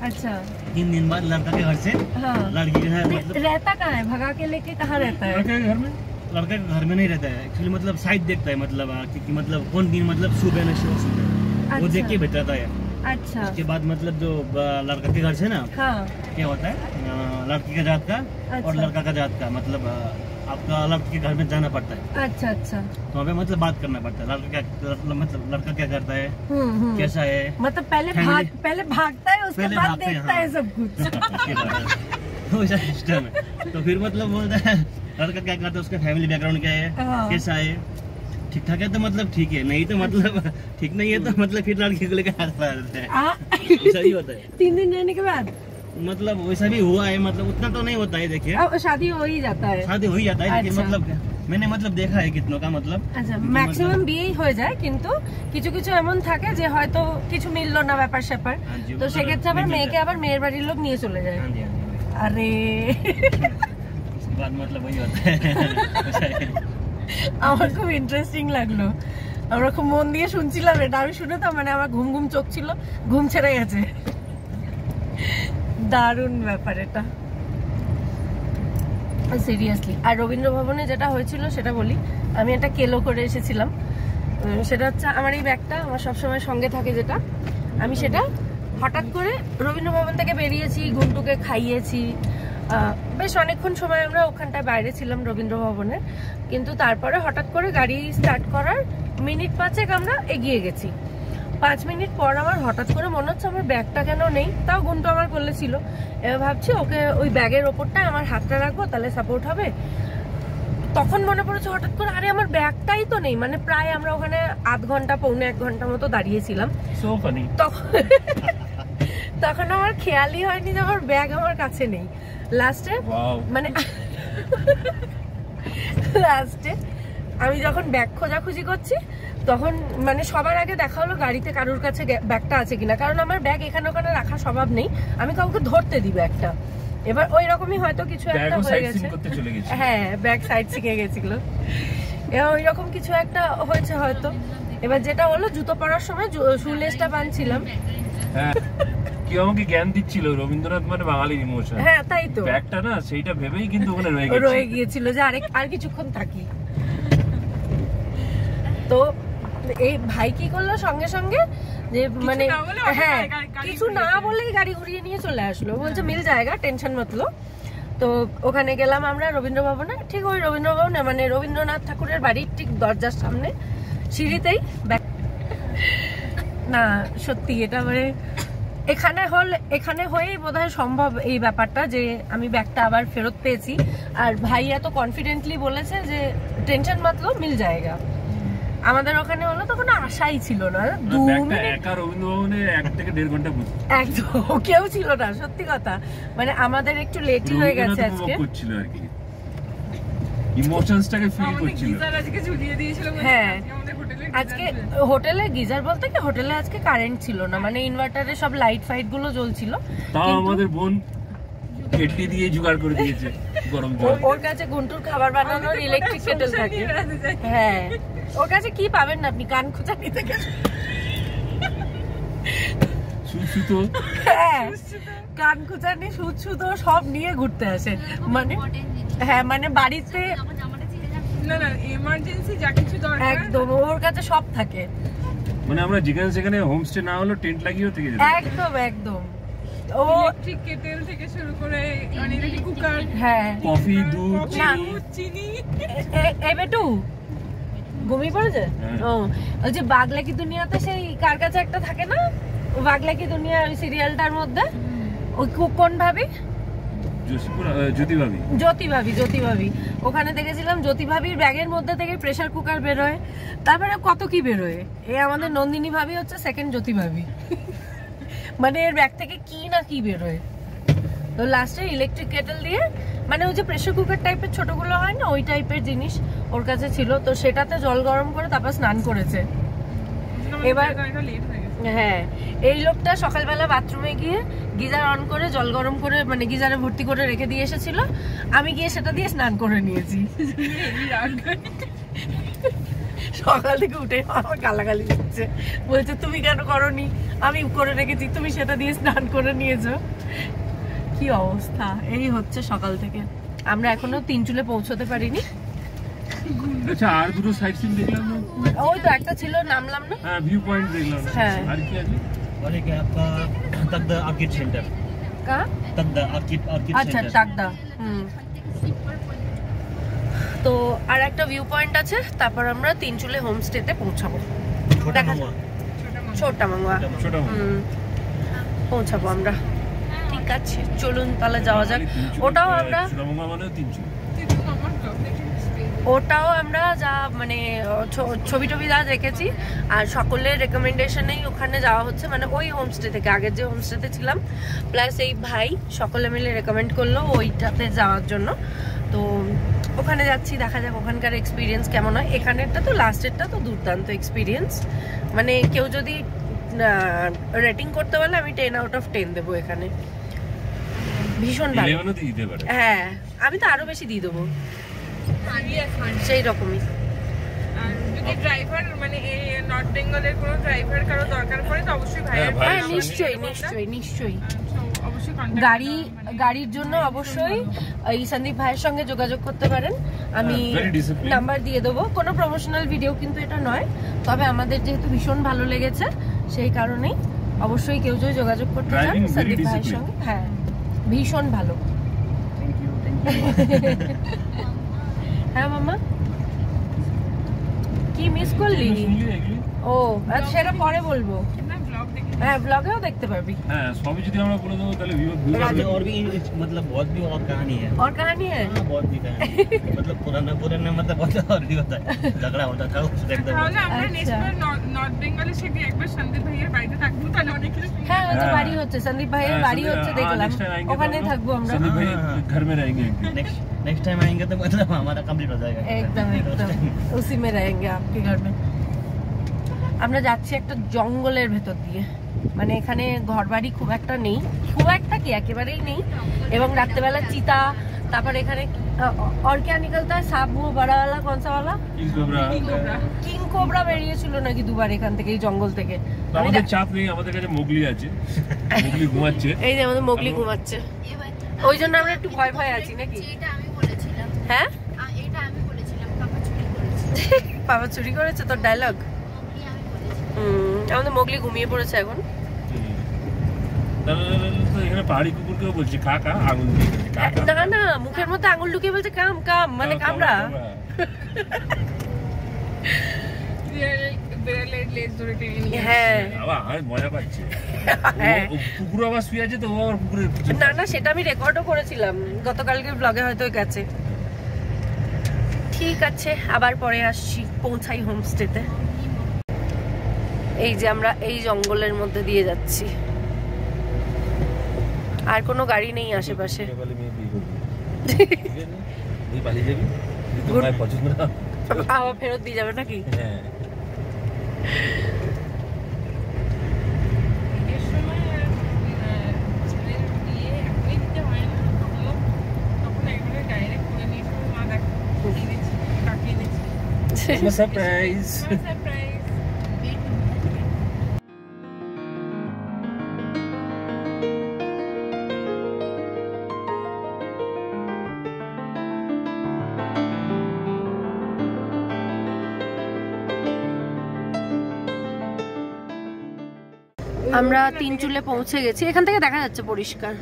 [SPEAKER 1] अच्छा
[SPEAKER 5] 3 दिन बाद लड़का के घर से
[SPEAKER 1] हाँ।
[SPEAKER 5] लड़की के घर,
[SPEAKER 1] नहीं,
[SPEAKER 5] मतलब
[SPEAKER 1] रहता कहाँ है, भगा के लेके कहाँ रहता है?
[SPEAKER 5] लड़के के घर में, लड़का के घर में नहीं रहता है एक्चुअली, मतलब साइड देखता है, मतलब कि मतलब कौन दिन मतलब सुबह न सुबह वो देख के भेजता है।
[SPEAKER 1] अच्छा
[SPEAKER 5] उसके बाद मतलब जो लड़का के घर से ना
[SPEAKER 1] हाँ
[SPEAKER 5] क्या होता है, लड़की का जात का और लड़का का जात का, मतलब आपका लड़की के घर में जाना पड़ता है।
[SPEAKER 1] अच्छा अच्छा,
[SPEAKER 5] तो वहाँ पे मतलब बात करना पड़ता है, मतलब लड़का क्या करता है, कैसा है,
[SPEAKER 1] मतलब पहले भागता है, उसके
[SPEAKER 5] पहले
[SPEAKER 1] बाद
[SPEAKER 5] भागते हैं,
[SPEAKER 1] देखता
[SPEAKER 5] हाँ।
[SPEAKER 1] है सब कुछ।
[SPEAKER 5] तो वैसा सिस्टम है। तो फिर मतलब बोलता है लड़का क्या करता है, उसका फैमिली बैकग्राउंड क्या है,
[SPEAKER 1] हाँ।
[SPEAKER 5] कैसा है, ठीक ठाक है तो मतलब ठीक है, नहीं तो मतलब ठीक नहीं है तो मतलब फिर लड़की को लेकर हाथ पार रहता है, ऐसा ही होता है।
[SPEAKER 1] 3 दिन रहने के बाद
[SPEAKER 5] मतलब वैसा भी हुआ है, मतलब उतना तो नहीं होता है देखिए,
[SPEAKER 1] अब शादी हो ही जाता है।
[SPEAKER 5] शादी हो ही जाता है, लेकिन
[SPEAKER 1] अच्छा।
[SPEAKER 5] मतलब मैंने मतलब देखा है कितनों का मतलब,
[SPEAKER 1] আচ্ছা ম্যাক্সিমাম বিয়েই হয়ে যায়, কিন্তু কিছু কিছু এমন থাকে যে হয়তো কিছু মিললো না ব্যাপার স্যাপার,
[SPEAKER 5] हाँ जी,
[SPEAKER 1] তো সেক্ষেত্রে আবার মেয়েকে আবার মেয়ের বাড়ির লোক নিয়ে চলে যায়।
[SPEAKER 5] हाँ जी, हाँ जी।
[SPEAKER 1] আরে
[SPEAKER 5] उसके बाद मतलब वही होता है वैसा है।
[SPEAKER 1] আমার খুব ইন্টারেস্টিং লাগলো, আমরা খুব মন দিয়ে শুনছিলাম এটা। আমি শুনে তো মানে আমার ঘুম ঘুম চোখ ছিল, ঘুম ছেড়ে গেছে। দারুণ ব্যাপার এটা সিরিয়াসলি। আর রবীন্দ্র ভবনে যেটা হয়েছিল সেটা বলি, আমি একটা কেলো করে এসেছিলাম। সেটা হচ্ছে আমার এই ব্যাগটা আমার সবসময় সঙ্গে থাকে, যেটা আমি সেটা হঠাৎ করে রবীন্দ্র ভবন থেকে বেরিয়েছি, গুন্টুকে খাইয়েছি, বেশ অনেকক্ষণ সময় আমরা ওখানটায় বাইরে ছিলাম রবীন্দ্র ভবনে, কিন্তু তারপরে হঠাৎ করে গাড়ি স্টার্ট করার মিনিট 5 আমরা এগিয়ে গেছি। 5 মিনিট পর আমার হঠাৎ করে মনে হচ্ছে আমার ব্যাগটা কেন নেই, তাও গুন্টু আমার কোলে ছিল। এবার ভাবছি ওকে ওই ব্যাগের ওপরটায় আমার হাতটা রাখবো, তাহলে সাপোর্ট হবে। তখন মনে পড়েছে হঠাৎ করে, আরে আমার ব্যাগটাই তো নেই। মানে প্রায় আমরা ওখানে আধ ঘন্টা পৌনে 1 ঘন্টা মতো দাঁড়িয়েছিলাম।
[SPEAKER 5] So funny।
[SPEAKER 1] তখন আমার খেয়ালই হয়নি যে আমার ব্যাগ আমার কাছে নেই। লাস্টে মানে লাস্টে আমি যখন ব্যাগ খোঁজাখুঁজি করছি, তখন মানে সবার আগে দেখা হলো গাড়িতে কারোর কাছে ব্যাগটা আছে কিনা, কারণ আমার ব্যাগ এখানে ওখানে রাখা স্বভাব নেই, আমি কাউকে ধরতে দিই ব্যাগটা। এবার ওই রকমই হয়তো কিছু একটা হয়ে গেছে, হ্যাঁ ব্যাগ সাইড শিখে গেছিল, এবার ওই রকম কিছু একটা হয়েছে হয়তো। এবার যেটা হলো, জুতো পরার সময় শুলেসটা বাঁধছিলাম,
[SPEAKER 3] হ্যাঁ কি আমাকে জ্ঞান দিচ্ছিল রবীন্দ্রনাথ মানে বাঙালির ইমোশন,
[SPEAKER 1] হ্যাঁ তাই তো,
[SPEAKER 3] ব্যাগটা না সেইটা ভেবেই কিন্তু ওখানে
[SPEAKER 1] রয়ে গিয়েছিল যে আর কিছুক্ষণ থাকি। তো এই ভাই কি করলো সঙ্গে সঙ্গে, যে মানে হ্যাঁ কিছু না বলেই গাড়ি ঘুরিয়ে নিয়ে চলে আসলো, বলছে মিল জায়গা টেনশন মতলো। তো ওখানে গেলাম আমরা রবীন্দ্র ভবনে, ঠিক ওই রবীন্দ্র ভবনে মানে রবীন্দ্রনাথ ঠাকুরের বাড়ির ঠিক দরজার সামনে সিঁড়িতেই না সত্যি এটা মানে এখানে হয়েই বোধহয় সম্ভব এই ব্যাপারটা যে আমি ব্যাগটা আবার ফেরত পেয়েছি। আর ভাই এত কনফিডেন্টলি বলেছে যে টেনশন মাতলো মিল জায়গা। আমাদের ওখানে হলো তো কোনো আশাই ছিল না, 2 মিনিট
[SPEAKER 3] একা রবীন্দ্র ভবনে 1 থেকে 1.5 ঘন্টা বসে
[SPEAKER 1] একদম কেউ ছিল না, সত্যি কথা। মানে আমাদের একটু লেটই হয়ে গেছে আজকে,
[SPEAKER 3] করছিল আর কি ইমোশনসটাকে ফিল করছিল।
[SPEAKER 2] আজকে ঝুলিয়ে দিয়েছিল।
[SPEAKER 1] হ্যাঁ আজকে হোটেলে গিজার বলতে কি হোটেলে আজকে কারেন্ট ছিল না, মানে ইনভার্টারে সব লাইট ফাইট গুলো জ্বলছিল।
[SPEAKER 3] তাও আমাদের বোন কেটলি দিয়ে জোগাড় করে দিয়েছে গরম জল।
[SPEAKER 1] ওর কাছে গুন্টুর খাবার বানানোর ইলেকট্রিক কেটল থাকে। হ্যাঁ ওর কাছে কি পাবেন না আপনি, কান খুঁচানি থেকে
[SPEAKER 3] সুতো,
[SPEAKER 1] হ্যাঁ কান খুঁচানি সুতো সব নিয়ে ঘুরতে আসে। মানে হ্যাঁ মানে বাড়িতে
[SPEAKER 2] না এমার্জেন্সি যা কিছু দরকার
[SPEAKER 1] একদম ওর কাছে সব থাকে।
[SPEAKER 3] মানে আমরা যেখানে হোমস্টে না হলো টেন্ট লাগিয়েও থেকে যেত।
[SPEAKER 1] একদম ও
[SPEAKER 2] ইলেকট্রিক কেটেল থেকে শুরু করে ইলেকট্রিক কুকার,
[SPEAKER 1] হ্যাঁ
[SPEAKER 3] কফি, দুধ,
[SPEAKER 2] চিনি।
[SPEAKER 1] এবেটু ঘুমিয়ে পড়েছে। ও ওই যে বাগলা কি দুনিয়াতে সেই কার কাছে একটা থাকে না, বাগলা কি দুনিয়া ওই সিরিয়ালটার মধ্যে ওই কোন ভাবি, জ্যোতি ভাবি ওখানে দেখেছিলাম জ্যোতি ভাবির ব্যাগের মধ্যে থেকে প্রেসার কুকার বেরোয়, তারপরে কত কি বেরোয়। এই আমাদের নন্দিনী ভাবি হচ্ছে সেকেন্ড জ্যোতি ভাবি, মানে এর ব্যাগ থেকে কি না কি বেরোয়। তো লাস্টে ইলেকট্রিক কেটেল দিয়ে মানে ওই যে প্রেসার কুকার টাইপের ছোটগুলো হয় না ওই টাইপের জিনিস ওর কাছে ছিল, তো সেটাতে জল গরম করে তারপর স্নান করেছে। এবার হ্যাঁ এই লোকটা সকালবেলা বাথরুমে গিয়ে গিজার অন করে জল গরম করে মানে গিজারে ভর্তি করে রেখে দিয়ে এসেছিল, আমি গিয়ে সেটা দিয়ে স্নান করে নিয়েছি। সকাল থেকে উঠে আমার গালাগালি দিচ্ছে, বলছে তুমি কেন করনি, আমি করে রেখেছি তুমি সেটা দিয়ে স্নান করে নিয়েছো। কি অবস্থা, এই হচ্ছে সকাল থেকে। আমরা এখনো 3 চুলে পৌঁছতে পারিনি।
[SPEAKER 3] আচ্ছা আর দুটো সাইট সিন দেখলাম না,
[SPEAKER 1] ওই তো একটা ছিল নামলাম না,
[SPEAKER 3] হ্যাঁ ভিউ পয়েন্ট দেখলাম।
[SPEAKER 1] হ্যাঁ
[SPEAKER 3] আর কি আছে,
[SPEAKER 5] और एक है आपका तगदा आर्किड सेंटर,
[SPEAKER 1] কা
[SPEAKER 5] तगदा आर्किड
[SPEAKER 1] আচ্ছা
[SPEAKER 5] सेंटर।
[SPEAKER 1] টাকদা। তো আর একটা ভিউ পয়েন্ট আছে, তারপর আমরা 3 চুলে হোমস্টেতে পৌঁছাবো।
[SPEAKER 5] छोटा
[SPEAKER 1] দেখা-
[SPEAKER 5] मामा,
[SPEAKER 1] ছোটা মামা
[SPEAKER 3] ছোট
[SPEAKER 1] পৌঁছাবো আমরা। ঠিক আছে চলুন তাহলে যাওয়া যাক। ওটাও আমরা
[SPEAKER 3] মানে 300
[SPEAKER 1] ওটাও আমরা যা মানে ছবি টবি যা দেখেছি আর সকলের রেকমেন্ডেশনেই ওখানে যাওয়া হচ্ছে, মানে ওই হোমস্টে থেকে আগের যে হোমস্টেতে ছিলাম প্লাস এই ভাই সকলে মিলে রেকমেন্ড করলো ওইটাতে যাওয়ার জন্য। তো ওখানে যাচ্ছি, দেখা যাক ওখানকার এক্সপিরিয়েন্স কেমন হয়। এখানেরটা তো লাস্টেরটা তো দুর্দান্ত এক্সপিরিয়েন্স, মানে কেউ যদি রেটিং করতে বলে আমি 10 আউট অফ 10 দেবো। এখানে ভীষণ ভালো।
[SPEAKER 3] 11 দিতে পারে।
[SPEAKER 1] হ্যাঁ আমি তো আরো বেশি দিয়ে দেবো সেই রকমই।
[SPEAKER 2] আর যদি ড্রাইভার মানে এই নর্থ বেঙ্গলের কোনো ড্রাইভার কারো দরকার পড়ে তো অবশ্যই ভাইয়ের
[SPEAKER 1] হ্যাঁ নিশ্চয়ই
[SPEAKER 2] অবশ্যই
[SPEAKER 1] গাড়ির জন্য অবশ্যই এই সন্দীপ ভাইয়ের সঙ্গে যোগাযোগ করতে পারেন। আমি নাম্বার দিয়ে দেবো। কোনো প্রমোশনাল ভিডিও কিন্তু এটা নয়, তবে আমাদের যেহেতু ভীষণ ভালো লেগেছে সেই কারণেই অবশ্যই কেউ যদি যোগাযোগ করতে চান সন্দীপ ভাইয়ের সঙ্গে। হ্যাঁ ভীষণ ভালো। হ্যাঁ মামা কি মিস করলি? ও আচ্ছা সেটা পরে বলবো। হ্যাঁ ব্লগেও দেখতে পারবি।
[SPEAKER 3] হ্যাঁ সবই যদি আমরা বলে দেবো তাহলে ভিউ
[SPEAKER 5] और भी मतलब बहुत भी और कहानी है।
[SPEAKER 1] और कहानी है?
[SPEAKER 5] हाँ, बहुत भी कहानी मतलब पुराना मतलब बहुत और भी होता है, झगड़ा होता था उस एकदम।
[SPEAKER 2] তাহলে আমরা নেক্সট বার নর্থ বেঙ্গলে সেটি একবার সন্দীপ ভাইয়ের বাড়িতে থাকবো, তাহলে অনেক কিছু।
[SPEAKER 1] হ্যাঁ ওই তো বাড়ি হচ্ছে সন্দীপ ভাইয়ের বাড়ি হচ্ছে দেখলাম, ওখানে থাকবো আমরা।
[SPEAKER 3] संदीप भाई घर में रहेंगे।
[SPEAKER 5] नेक्स्ट टाइम आएंगे तो मतलब हमारा कंप्लीट हो जाएगा
[SPEAKER 1] एकदम उसी में रहेंगे आपके घर में। আমরা যাচ্ছি একটা জঙ্গলের ভেতর দিয়ে, মানে এখানে ঘরবাড়ি খুব একটা নেই, খুব একটা কি একেবারেই নেই, এবং রাত্রেবেলা চিতা, তারপর এখানে और क्या निकलता है सांप वो बड़ा वाला कौन सा वाला কিং কোবরা বেরিয়েছিল নাকি দুবার এখান থেকে এই জঙ্গল থেকে।
[SPEAKER 3] আমাদের চাপ নেই, আমাদের কাছে মোগলি আছে, মোগলি ঘুমাচ্ছে।
[SPEAKER 1] এই যে আমাদের মোগলি ঘুমাচ্ছে, ওই জন্য আমরা একটু ভয় ভয় আছি নাকি।
[SPEAKER 2] এটা আমি বলেছিলাম,
[SPEAKER 1] হ্যাঁ
[SPEAKER 2] এটা আমি বলেছিলাম পাপা চুরি করেছে।
[SPEAKER 1] বাবা চুরি করেছে তোর ডায়লগ। আমাদের মোগলি ঘুমিয়ে পড়েছে এখন।
[SPEAKER 5] এখানে পাহাড়ি কুকুরকেও বলছে কা কা আঙুল দিয়ে বলছে কা কা।
[SPEAKER 1] না না, মুখের মধ্যে আঙুল ঢুকিয়ে বলছে কাম কাম, মানে কামড়া। হ্যাঁ
[SPEAKER 5] আবার মজা পাচ্ছে। কুকুর আবার শুয়ে আছে তো ও আবার কুকুরের
[SPEAKER 1] না না, সেটা আমি রেকর্ডও করেছিলাম গতকালকে ব্লগে, হয়তো গেছে। ঠিক আছে, আবার পরে আসছি, পৌঁছাই হোমস্টেতে। এই যে আমরা এই জঙ্গলের মধ্যে দিয়ে যাচ্ছি, আর কোনো গাড়ি নেই আশেপাশে। আবার ফেরত দিয়ে যাবে নাকি?
[SPEAKER 5] হ্যাঁ সারপ্রাইজ।
[SPEAKER 1] আমরা তিনচুলে পৌঁছে গেছি, এখান থেকে দেখা যাচ্ছে পরিষ্কার।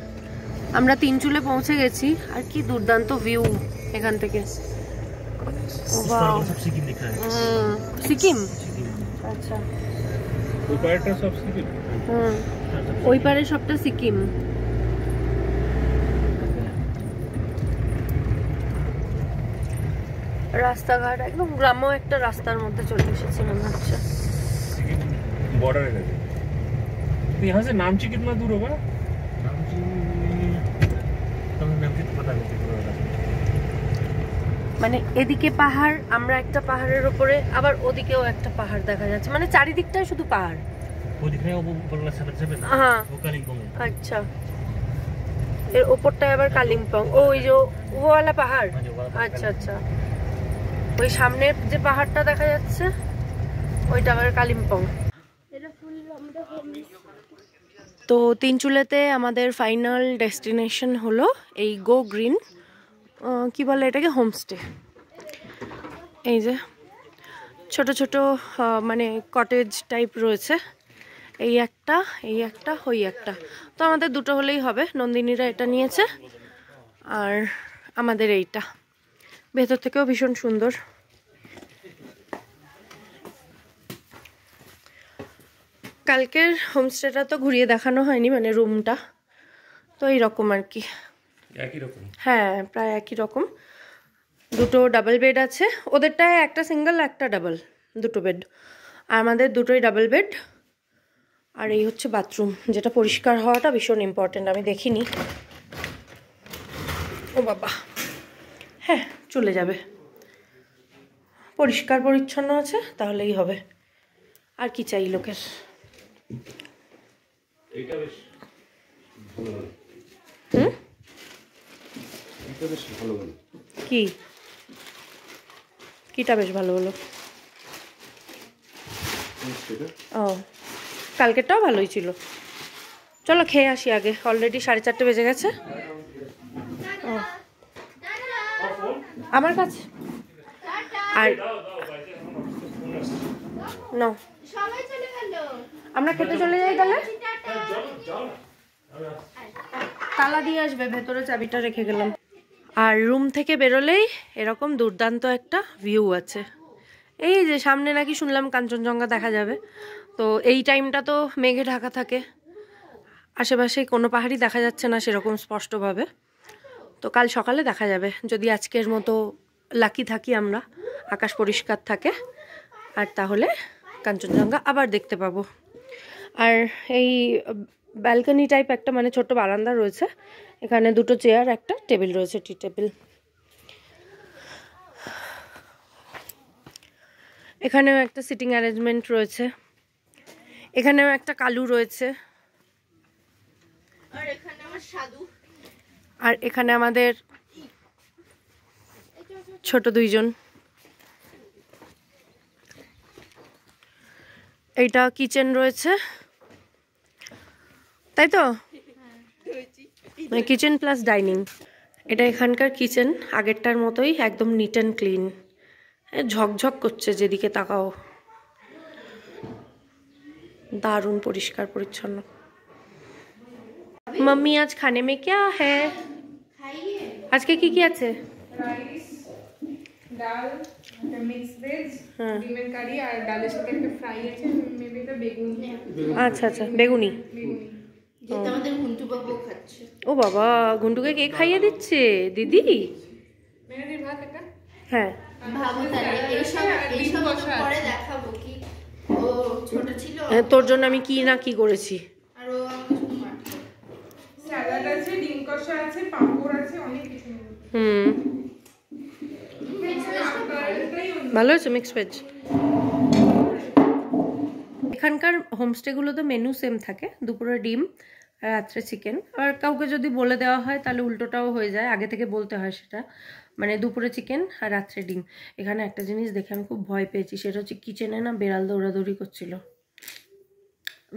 [SPEAKER 1] আমরা তিনচুলে পৌঁছে গেছি, আর কি দুর্দান্ত ভিউ এখান থেকে। সিকিম, আচ্ছা
[SPEAKER 3] ওই পাড়টা সব সিকিম।
[SPEAKER 1] ওই পারে সবটা সিকিম। রাস্তাঘাট একদম গ্রাম্য একটা রাস্তার মধ্যে চলে এসেছি মনে হচ্ছে।
[SPEAKER 3] बॉर्डर है तो यहाँ से नामची कितना दूर होगा?
[SPEAKER 1] মানে এদিকে পাহাড়, আমরা একটা পাহাড়ের উপরে, আবার ওদিকেও একটা পাহাড় দেখা যাচ্ছে, মানে চারিদিকটাই শুধু পাহাড়। হ্যাঁ আচ্ছা, এর ওপরটায় আবার কালিম্পং, ওই যে ওয়ালা পাহাড়। আচ্ছা আচ্ছা, ওই সামনের যে পাহাড়টা দেখা যাচ্ছে ওইটা আবার কালিম্পং। তো তিনচুলেতে আমাদের ফাইনাল ডেস্টিনেশন হলো এই গো গ্রিন, কি বলে এটাকে, হোমস্টে। এই যে ছোট ছোট মানে কটেজ টাইপ রয়েছে, এই একটা ওই একটা। তো আমাদের দুটো হলেই হবে, নন্দিনীরা এটা নিয়েছে আর আমাদের এইটা। ভেতর থেকেও ভীষণ সুন্দর। কালকের হোমস্টেটা তো ঘুরিয়ে দেখানো হয়নি, মানে রুমটা তো এইরকম আর কি,
[SPEAKER 3] একই রকম।
[SPEAKER 1] হ্যাঁ প্রায় একই রকম। দুটো ডাবল বেড আছে, ওদেরটায় একটা সিঙ্গেল একটা ডাবল, দুটো বেড। আর আমাদের দুটোই ডাবল বেড। আর এই হচ্ছে বাথরুম, যেটা পরিষ্কার হওয়াটা ভীষণ ইম্পর্টেন্ট, আমি দেখিনি। ও বাবা, হ্যাঁ চলে যাবে, পরিষ্কার পরিচ্ছন্ন আছে তাহলেই হবে, আর কি চাই লোকের।
[SPEAKER 3] এটা বেশ ভালো হলো। এটা বেশ ভালো হলো।
[SPEAKER 1] কিটা বেশ ভালো হলো? ও কালকেরটাও ভালোই ছিল। চলো খেয়ে আসি আগে, অলরেডি 4:30 বেজে গেছে। ও আমার কাছে আর না, আমরা খেতে চলে যাই তাহলে। তালা দিয়ে আসবে, ভেতরে চাবিটা রেখে গেলাম। আর রুম থেকে বেরোলেই এরকম দুর্দান্ত একটা ভিউ আছে। এই যে সামনে নাকি শুনলাম কাঞ্চনজঙ্ঘা দেখা যাবে। তো এই টাইমটা তো মেঘে ঢাকা থাকে, আশেপাশে কোনো পাহাড়ই দেখা যাচ্ছে না সেরকম স্পষ্টভাবে। তো কাল সকালে দেখা যাবে, যদি আজকের মতো লাকি থাকি আমরা, আকাশ পরিষ্কার থাকে, আর তাহলে কাঞ্চনজঙ্ঘা আবার দেখতে পাবো। আর এই ব্যালকনি টাইপ একটা, মানে ছোট্ট বারান্দা রয়েছে, এখানে দুটো চেয়ার, একটা টেবিল রয়েছে, টি টেবিল। এখানেও একটা সিটিং অ্যারেঞ্জমেন্ট রয়েছে, এখানেও একটা কালু রয়েছে, আর এখানে আমাদের ছোট দুইজন। এইটা কিচেন রয়েছে, তাই তো, কিচেন প্লাস ডাইনিং। এটা এখানকার কিচেন, আগেরটার মতোই একদম নিট অ্যান্ড ক্লিন, ঝকঝক করছে যেদিকে তাকাও, দারুণ পরিষ্কার পরিচ্ছন্ন। मम्मी आज खाने में क्या है? आज के की আছে?
[SPEAKER 2] রাইস, ডাল, একটা মিক্স ভেজ, ডিমের কারি আর ডালের সাথে একটা ফ্রাই আছে, মেবি এটা বেগুনি।
[SPEAKER 1] আচ্ছা আচ্ছা, বেগুনি।
[SPEAKER 2] যেটা আমাদের ঘুন্টু বাবু খাচ্ছে।
[SPEAKER 1] ও বাবা, ঘুন্টুকে কে খাইয়ে দিচ্ছে? দিদি?
[SPEAKER 2] মেহেদির ভাত এটা?
[SPEAKER 1] হ্যাঁ।
[SPEAKER 2] ভাবো তাহলে এইসব পরে দেখাবো কি ও ছোট ছিল
[SPEAKER 1] তোর জন্য আমি কি না কি করেছি।
[SPEAKER 2] আর ও আমাকে শুধু মারতো। স্যালাড আছে, ডিম কষা আছে, পাঁপড় আছে, অনেক কিছু।
[SPEAKER 1] ভালো হয়েছে মিক্স ভেজ। এখানকার হোমস্টেগুলোতে মেনু সেম থাকে, দুপুরে ডিম আর রাত্রে চিকেন। আর কাউকে যদি বলে দেওয়া হয় তাহলে উল্টোটাও হয়ে যায়, আগে থেকে বলতে হয় সেটা, মানে দুপুরে চিকেন আর রাত্রে ডিম। এখানে একটা জিনিস দেখে আমি খুব ভয় পেয়েছি, সেটা হচ্ছে কিচেনে না বেড়াল দৌড়াদৌড়ি করছিল।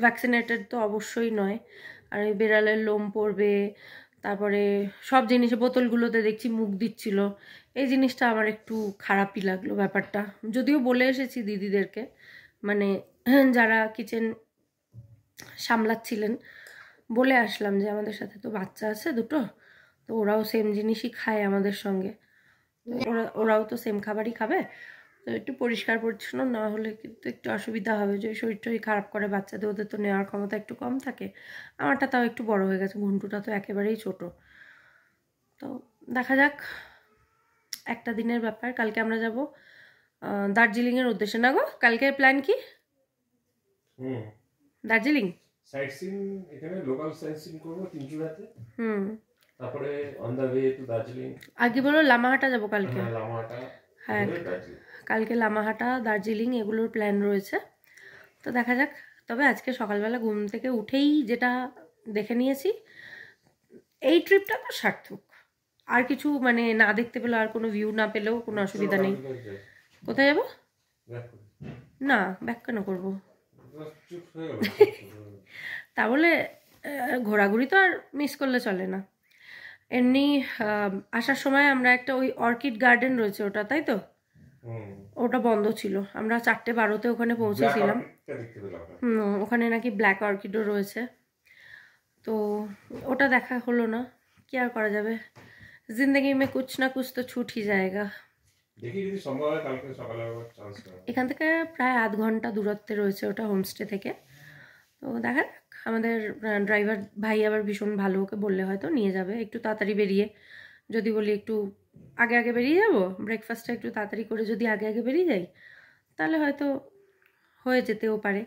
[SPEAKER 1] ভ্যাকসিনেটেড তো অবশ্যই নয়, আর ওই বেড়ালের লোম পড়বে, তারপরে সব জিনিসে বোতলগুলোতে দেখছি মুখ দিচ্ছিল। এই জিনিসটা আমার একটু খারাপই লাগলো ব্যাপারটা। যদিও বলে এসেছি দিদিদেরকে, মানে যারা কিচেন সামলাচ্ছিলেন, বলে আসলাম যে আমাদের সাথে তো বাচ্চা আছে দুটো, তো ওরাও সেম জিনিসই খায় আমাদের সঙ্গে, ওরাও তো সেম খাবারই খাবে, তো একটু পরিষ্কার পরিচ্ছন্ন না হলে কিন্তু একটু অসুবিধা হবে। যে শরীর টরীর খারাপ করে বাচ্চাদের, ওদের তো নেওয়ার ক্ষমতা একটু কম থাকে। আমারটা তাও একটু বড় হয়ে গেছে, ঘুন্টুটা তো একেবারেই ছোট। তো দেখা যাক, একটা দিনের ব্যাপার। কালকে আমরা যাব দার্জিলিংয়ের উদ্দেশ্যে। না গো, কালকের প্ল্যান কি? দার্জিলিং
[SPEAKER 3] সাইট সিইং, এখানে লোকাল সাইট সিইং করব তিনজুড়াতে। তারপরে on the way to Darjeeling.
[SPEAKER 1] আগে বলো লামাহাটা যাব কালকে।
[SPEAKER 3] লামাহাটা,
[SPEAKER 1] হ্যাঁ কালকে লামাহাটা, দার্জিলিং এগুলোর প্ল্যান রয়েছে। তো দেখা যাক। তবে আজকে সকালবেলা ঘুম থেকে উঠেই যেটা দেখে নিয়েছি, এই ট্রিপটা তো সার্থক। আর কিছু মানে না দেখতে পেলেও, আর কোনো ভিউ না পেলেও কোনো অসুবিধা নেই। কোথায় যাব? না ব্যাক কেন করবো? তা বলে ঘোরাঘুরি তো আর মিস করলে চলে না। এমনি আসার সময় আমরা একটা ওই অর্কিড গার্ডেন রয়েছে ওটা, তাই তো? ওটা বন্ধ ছিল। আমরা 4:12 ওখানে পৌঁছেছিলাম। ওখানে নাকি ব্ল্যাক অর্কিডও রয়েছে, তো ওটা দেখা হলো না। কি আর করা যাবে, জিন্দগি মে কুছ না কুছ তো ছুট হি জায়গা। এখান থেকে প্রায় 1/2 ঘন্টা দূরত্বে রয়েছে ওটা হোমস্টে থেকে। তো দেখা যাক, আমাদের ড্রাইভার ভাই আবার ভীষণ ভালো, ওকে বললে হয়তো নিয়ে যাবে একটু তাড়াতাড়ি বেরিয়ে। যদি বলি একটু আগে আগে বেরিয়ে যাব, ব্রেকফাস্টটা একটু তাড়াতাড়ি করে যদি আগে আগে বেরিয়ে যাই, তাহলে হয়তো হয়ে যেতেও পারে।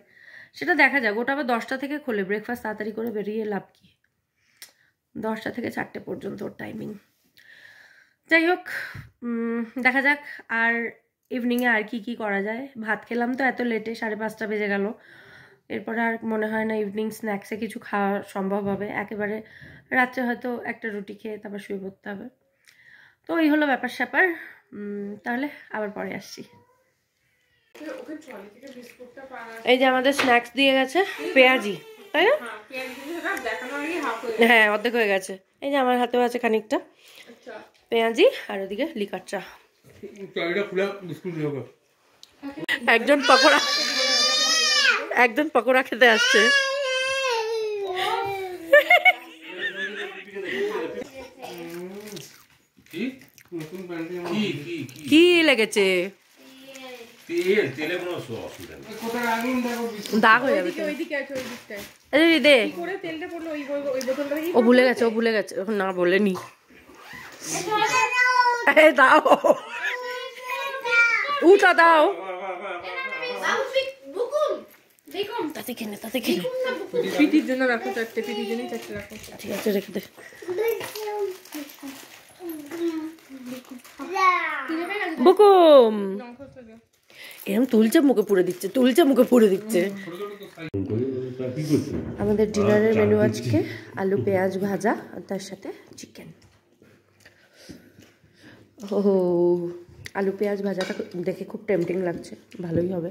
[SPEAKER 1] সেটা দেখা যাক। ওটা আবার 10টা থেকে খোলে, ব্রেকফাস্ট তাড়াতাড়ি করে বেরিয়ে লাভ কি? 10টা থেকে 4টে পর্যন্ত ওর টাইমিং। যাই হোক, দেখা যাক আর ইভিনিংয়ে আর কি করা যায়। ভাত খেলাম তো এত লেটে, 5:30 বেজে গেল। এরপরে আর মনে হয় না ইভিনিং স্ন্যাক্সে কিছু খাওয়া সম্ভব হবে। একেবারে রাত্রে হয়তো একটা রুটি খেয়ে তারপর শুয়ে পড়তে হবে। তো এই হলো ব্যাপার স্যাপার। তাহলে আবার পরে আসছি। এই যে আমাদের স্ন্যাক্স দিয়ে গেছে পেঁয়াজি, তাই না? হ্যাঁ অর্ধেক হয়ে গেছে। এই যে আমার হাতেও আছে খানিকটা পেঁয়াজি, আর ওদিকে লিকার চা। একজন পকোড়া খেতে আসছে। কি লেগেছে? দাগ হয়ে যাবে। ও ভুলে গেছে, না বলেনি। দাও উঠা দাও, তাতে কিনে পিটির জন্য রাখো, 4টে পিটির জন্য 4টে রাখো। ঠিক আছে রেখে দে। বুকুম এরকম তুলছে মুখে পুড়ে দিচ্ছে। আমাদের ডিনারের মেনু আজকে আলু পেঁয়াজ ভাজা, আর তার সাথে চিকেন। ও আলু পেঁয়াজ ভাজাটা দেখে খুব টেম্পটিং লাগছে, ভালোই হবে।